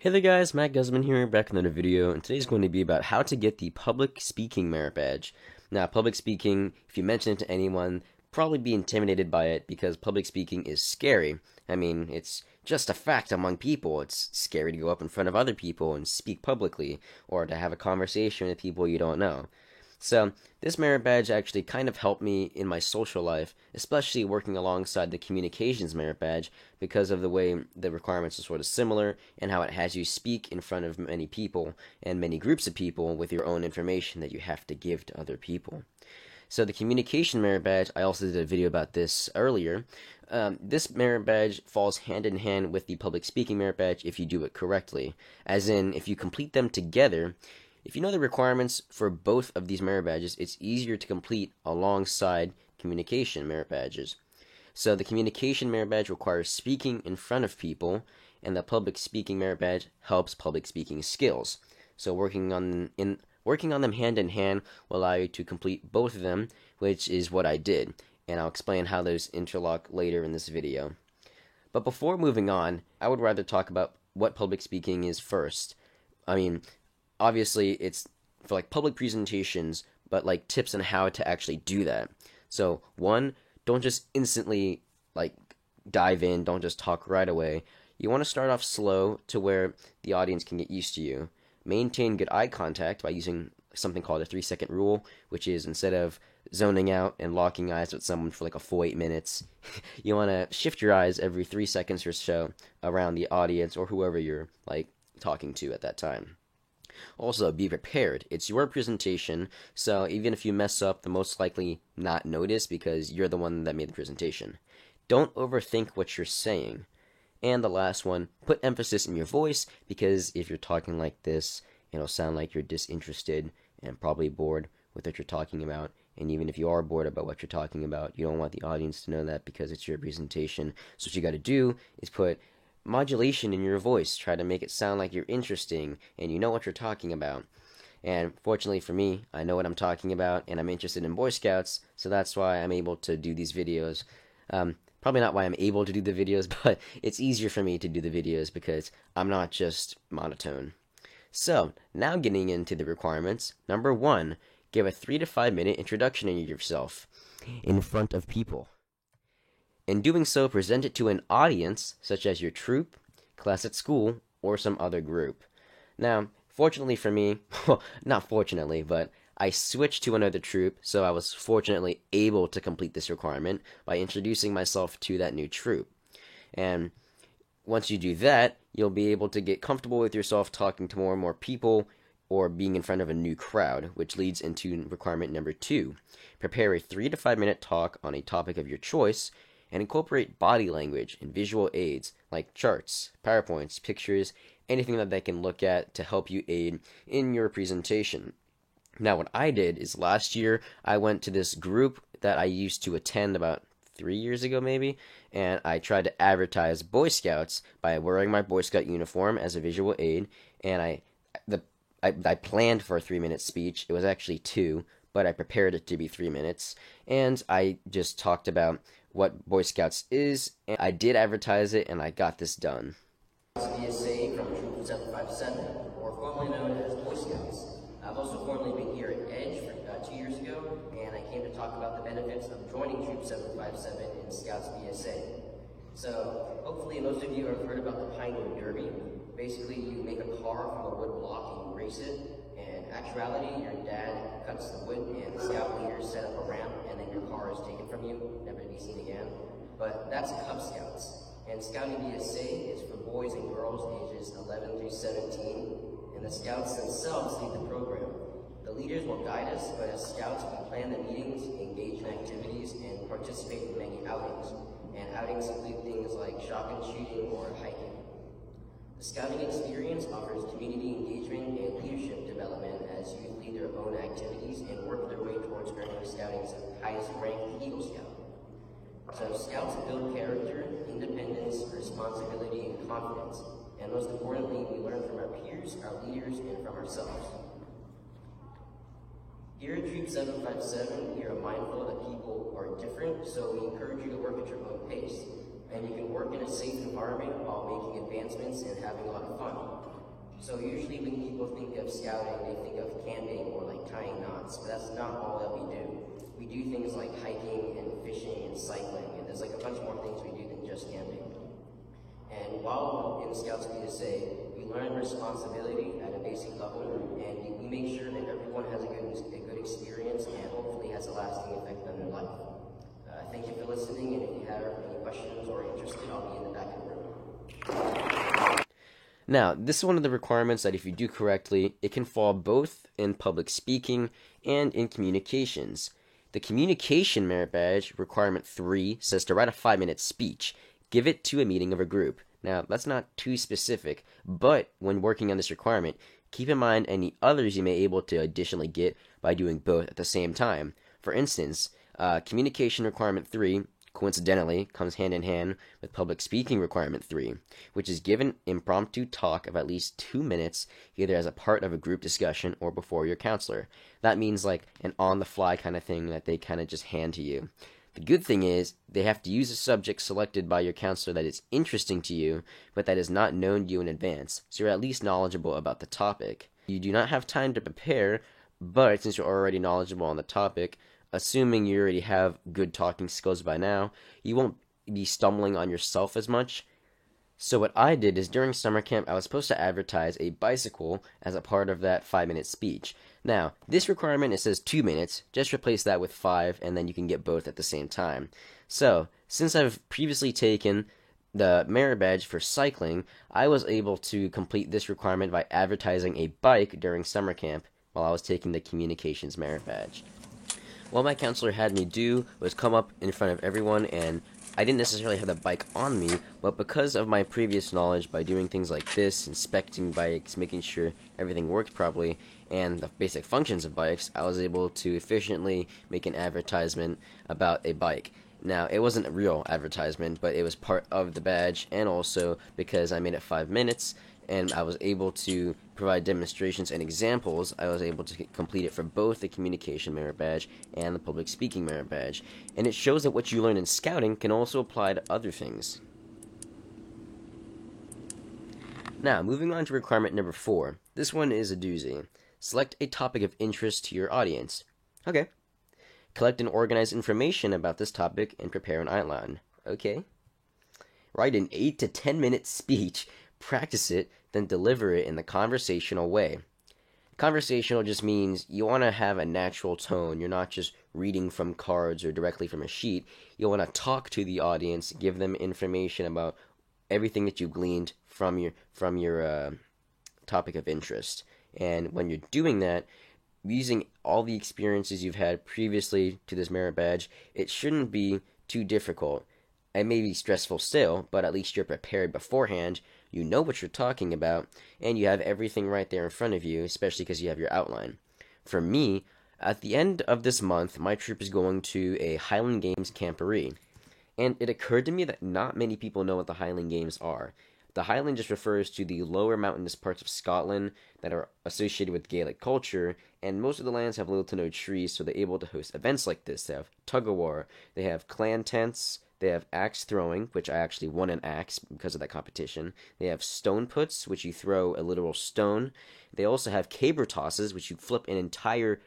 Hey there guys, Matt Guzman here, back with another video, and today's going to be about how to get the Public Speaking Merit Badge. Now, public speaking, if you mention it to anyone, probably be intimidated by it because public speaking is scary. I mean, it's just a fact among people. It's scary to go up in front of other people and speak publicly, or to have a conversation with people you don't know. So, this merit badge actually kind of helped me in my social life, especially working alongside the communications merit badge because of the way the requirements are sort of similar and how it has you speak in front of many people and many groups of people with your own information that you have to give to other people. So the communication merit badge, I also did a video about this earlier. This merit badge falls hand in hand with the public speaking merit badge if you do it correctly. As in, if you complete them together, if you know the requirements for both of these merit badges, it's easier to complete alongside communication merit badges. So the communication merit badge requires speaking in front of people, and the public speaking merit badge helps public speaking skills. So working on them hand in hand will allow you to complete both of them, which is what I did, and I'll explain how those interlock later in this video. But before moving on, I would rather talk about what public speaking is first. I mean, obviously, it's for like public presentations, but like tips on how to actually do that. So, one, don't just instantly like dive in, don't just talk right away. You want to start off slow to where the audience can get used to you. Maintain good eye contact by using something called a 3-second rule, which is instead of zoning out and locking eyes with someone for like a full 8 minutes, you want to shift your eyes every 3 seconds or so around the audience or whoever you're like talking to at that time. Also, be prepared. It's your presentation, so even if you mess up, they'll most likely not notice because you're the one that made the presentation. Don't overthink what you're saying. And the last one, put emphasis in your voice, because if you're talking like this, it'll sound like you're disinterested and probably bored with what you're talking about. And even if you are bored about what you're talking about, you don't want the audience to know that because it's your presentation. So what you got to do is put modulation in your voice. Try to make it sound like you're interesting and you know what you're talking about. And fortunately for me, I know what I'm talking about and I'm interested in Boy Scouts, so that's why I'm able to do these videos. Probably not why I'm able to do the videos, but it's easier for me to do the videos because I'm not just monotone. So, now getting into the requirements. Number 1, give a 3 to 5 minute introduction of yourself in front of people. In doing so, present it to an audience, such as your troop, class at school, or some other group. Now, fortunately for me, well, not fortunately, but I switched to another troop, so I was fortunately able to complete this requirement by introducing myself to that new troop. And once you do that, you'll be able to get comfortable with yourself talking to more and more people or being in front of a new crowd, which leads into requirement number 2. Prepare a 3 to 5 minute talk on a topic of your choice, and incorporate body language and visual aids like charts, PowerPoints, pictures, anything that they can look at to help you aid in your presentation. Now, what I did is last year I went to this group that I used to attend about 3 years ago maybe, and I tried to advertise Boy Scouts by wearing my Boy Scout uniform as a visual aid, and I planned for a 3-minute speech. It was actually 2, but I prepared it to be 3 minutes, and I just talked about what Boy Scouts is, and I did advertise it, and I got this done. BSA from Troop 757, or formerly known as Boy Scouts. I've also formerly been here at EDGE 2 years ago, and I came to talk about the benefits of joining Troop 757 in Scouts BSA. So, hopefully most of you have heard about the Pinewood Derby. Basically, you make a car from a wood block and you race it. In actuality, your dad cuts the wood and the scout leaders set up a ramp and then your car is taken from you, never to be seen again. But that's Cub Scouts. And Scouting BSA is for boys and girls ages 11 through 17, and the Scouts themselves lead the program. The leaders will guide us, but as Scouts we plan the meetings, engage in activities, and participate in many outings. And outings include things like shotgun shooting or hiking. The Scouting experience offers community engagement and leadership development as youth lead their own activities and work their way towards earning Scouting's highest rank, the Eagle Scout. So Scouts build character, independence, responsibility, and confidence. And most importantly, we learn from our peers, our leaders, and from ourselves. Here at Troop 757, we are mindful that people are different, so we encourage you to work at your own pace. And you can work in a safe environment while making advancements and having a lot of fun. So usually when people think of scouting, they think of camping or like tying knots, but that's not all that we do. We do things like hiking and fishing and cycling, and there's like a bunch more things we do than just camping. And while in Scouts PSA, we learn responsibility at a basic level, and we make sure that everyone has a good experience and hopefully has a lasting effect on their life. Thank you for listening, and if you have any questions or interested, I'll be in the back of the room. Now, this is one of the requirements that if you do correctly, it can fall both in public speaking and in communications. The Communication Merit Badge, requirement 3, says to write a 5-minute speech. Give it to a meeting of a group. Now, that's not too specific, but when working on this requirement, keep in mind any others you may be able to additionally get by doing both at the same time. For instance, Communication Requirement 3, coincidentally, comes hand in hand with Public Speaking Requirement 3, which is give an impromptu talk of at least 2 minutes, either as a part of a group discussion or before your counselor. That means like an on-the-fly kind of thing that they kind of just hand to you. The good thing is, they have to use a subject selected by your counselor that is interesting to you, but that is not known to you in advance, so you're at least knowledgeable about the topic. You do not have time to prepare, but since you're already knowledgeable on the topic, assuming you already have good talking skills by now, you won't be stumbling on yourself as much. So what I did is during summer camp, I was supposed to advertise a bicycle as a part of that 5-minute speech. Now, this requirement, it says 2 minutes, just replace that with 5, and then you can get both at the same time. So, since I've previously taken the merit badge for cycling, I was able to complete this requirement by advertising a bike during summer camp while I was taking the communications merit badge. What my counselor had me do was come up in front of everyone, and I didn't necessarily have the bike on me, but because of my previous knowledge by doing things like this, inspecting bikes, making sure everything worked properly, and the basic functions of bikes, I was able to efficiently make an advertisement about a bike. Now, it wasn't a real advertisement, but it was part of the badge, and also because I made it 5 minutes, and I was able to provide demonstrations and examples, I was able to complete it for both the Communication Merit Badge and the Public Speaking Merit Badge. And it shows that what you learn in scouting can also apply to other things. Now, moving on to requirement number 4. This one is a doozy. Select a topic of interest to your audience. Okay. Collect and organize information about this topic and prepare an outline. Okay. Write an 8 to 10 minute speech, practice it, then deliver it in the conversational way. Conversational just means you want to have a natural tone. You're not just reading from cards or directly from a sheet. You want to talk to the audience, give them information about everything that you gleaned from your topic of interest. And when you're doing that, using all the experiences you've had previously to this merit badge, it shouldn't be too difficult. It may be stressful still, but at least you're prepared beforehand, you know what you're talking about, and you have everything right there in front of you, especially because you have your outline. For me, at the end of this month, my troop is going to a Highland Games camporee, and it occurred to me that not many people know what the Highland Games are. The Highland just refers to the lower mountainous parts of Scotland that are associated with Gaelic culture, and most of the lands have little to no trees, so they're able to host events like this. They have tug-of-war, they have clan tents, they have axe throwing, which I actually won an axe because of that competition. They have stone puts, which you throw a literal stone. They also have caber tosses, which you flip an entire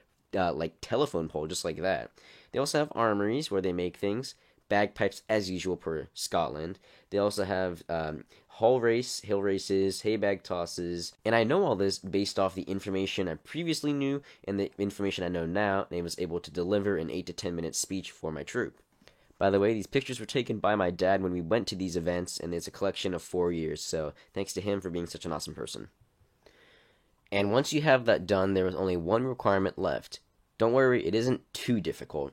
telephone pole, just like that. They also have armories where they make things. Bagpipes, as usual, per Scotland. They also have hill races, hay bag tosses, and I know all this based off the information I previously knew and the information I know now, and I was able to deliver an 8 to 10 minute speech for my troop. By the way, these pictures were taken by my dad when we went to these events, and it's a collection of 4 years, so thanks to him for being such an awesome person. And once you have that done, there is only one requirement left. Don't worry, it isn't too difficult.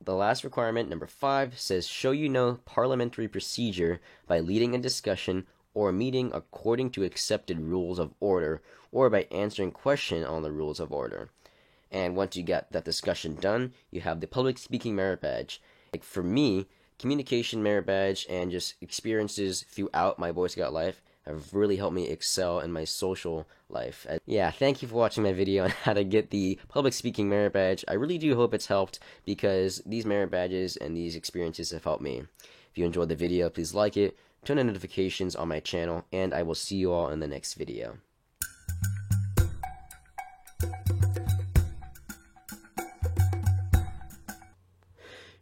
The last requirement, number 5, says show you know parliamentary procedure by leading a discussion or meeting according to accepted rules of order, or by answering question on the rules of order. And once you get that discussion done, you have the Public Speaking Merit Badge. Like for me, Communication Merit Badge and just experiences throughout my Boy Scout life have really helped me excel in my social life. Yeah, thank you for watching my video on how to get the Public Speaking Merit Badge. I really do hope it's helped because these merit badges and these experiences have helped me. If you enjoyed the video, please like it, turn on notifications on my channel, and I will see you all in the next video.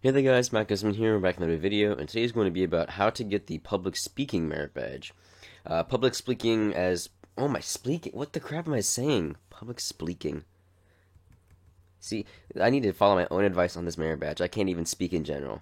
Hey there guys, Matt Guzman here, we're back in another video, and today's going to be about how to get the public speaking merit badge. Public speaking oh my, speaking, what the crap am I saying? Public speaking. See, I need to follow my own advice on this merit badge. I can't even speak in general.